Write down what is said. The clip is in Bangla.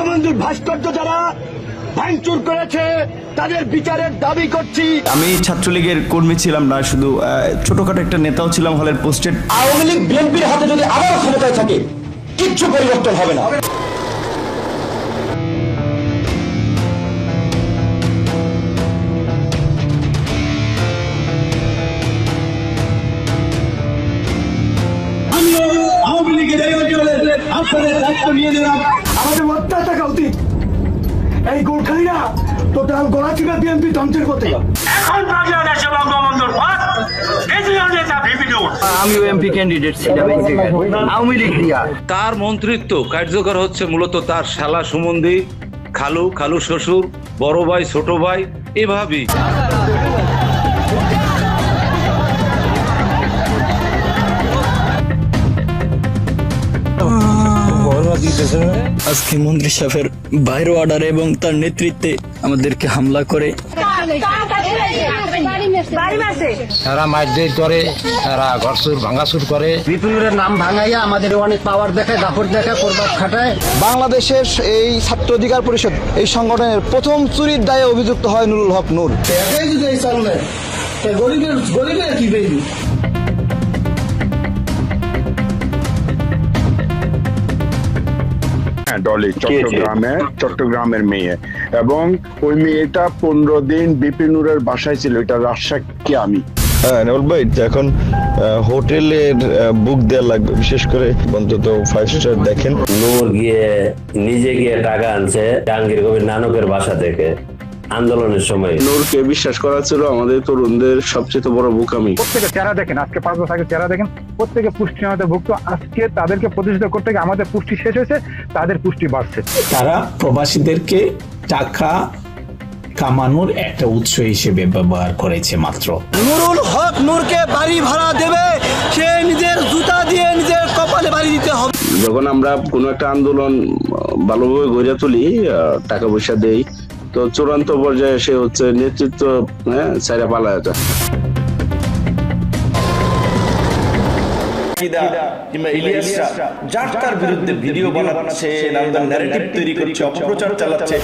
বঙ্গবন্ধুর ভাস্কর্য যারা ভাঙচুর করেছে তাদের বিচারের দাবি করছি। আমি ছাত্রলীগের কর্মী ছিলাম না, শুধু ছোটখাটো একটা নেতাও ছিলাম হলের পোস্টেড। আওয়ামী লীগ বিএনপির হাতে যদি আবার ক্ষমতায় থাকে কিচ্ছু পরিবর্তন হবে না। আমিও আওয়ামী লীগের এই অঞ্চলে আপনাদের দায়িত্ব নিয়ে নিলাম। আমাদের হত্যা থাকা উচিত। এই গোর্খালিরা টোটাল গলাচিপা বিএনপি ধ্বংসের করতে গেল। এখন বাংলাদেশে বঙ্গবন্ধুর পথ কেন্দ্রীয় নেতা ভিপি নুর। আমি এমপি ক্যান্ডিডেট ছিলাম এই জায়গায় আওয়ামী লীগ দিয়া। তার মন্ত্রিত্ব কার্যকর হচ্ছে মূলত তার শালা সুমন্দি, খালু, খালু শ্বশুর, বড় ভাই, ছোট ভাই, এভাবেই। আজকে মন্ত্রী সাহেবের বাইরে অর্ডার এবং তার নেতৃত্বে আমাদেরকে হামলা করে তারা মারধর করে, তারা ঘরচুর ভাঙাচুর করে। বিপিনুরের নাম ভাঙাইয়া আমাদের অনেক পাওয়ার দেখায়, দাপট দেখায়, করবাদ খাটায়। বাংলাদেশের এই ছাত্র অধিকার পরিষদ এই সংগঠনের প্রথম চুরির দায়ে অভিযুক্ত হয় নুরুল হক নূর। ডলি চট্টগ্রামের মেয়ে, এবং ওই মেয়েটা 15 দিন বিপিনুরের বাসায় ছিল। এটা রাজশাহী আমি। হ্যাঁ নেউল ভাই, এখন হোটেলের বুক দেওয়া লাগবে, বিশেষ করে অন্তত 5 স্টার দেখেন। নূর নিজে গিয়ে টাকা আনছে জাহাঙ্গীর কবির নানকের বাসা থেকে আন্দোলনের সময়। নূরকে বিশ্বাস করা ছিল আমাদের তরুণদের সবচেয়ে বড় বোকামি। প্রত্যেকে চেহারা দেখেন, আজকে 5 বছর আগে চেহারা দেখেন, প্রত্যেকে পুষ্টির মধ্যে ভুক্ত। আজকে তাদেরকে প্রতিষ্ঠিত করতে গিয়ে আমাদের পুষ্টি শেষ হয়েছে, তাদের পুষ্টি বাড়ছে। তারা প্রবাসীদেরকে টাকা কামানোর একটা উৎস হিসেবে ব্যবহার করেছে মাত্র। নুরুল হক নূরকে বাড়ি ভাড়া দেবে, সে নিজের জুতা দিয়ে নিজের কপালে বাড়ি দিতে হবে। যখন আমরা কোনো একটা আন্দোলন ভালোভাবে গড়ে তুলি, টাকা পয়সা দেই, তো চূড়ান্ত পর্যায়ে সে হচ্ছে নেতৃত্ব ছাইরা পালায় যায়। কিংবা ইলিয়াসরা যার তার বিরুদ্ধে ভিডিও বানাচ্ছে, নানান ন্যারেটিভ তৈরি করছে, অপপ্রচার চালাচ্ছে।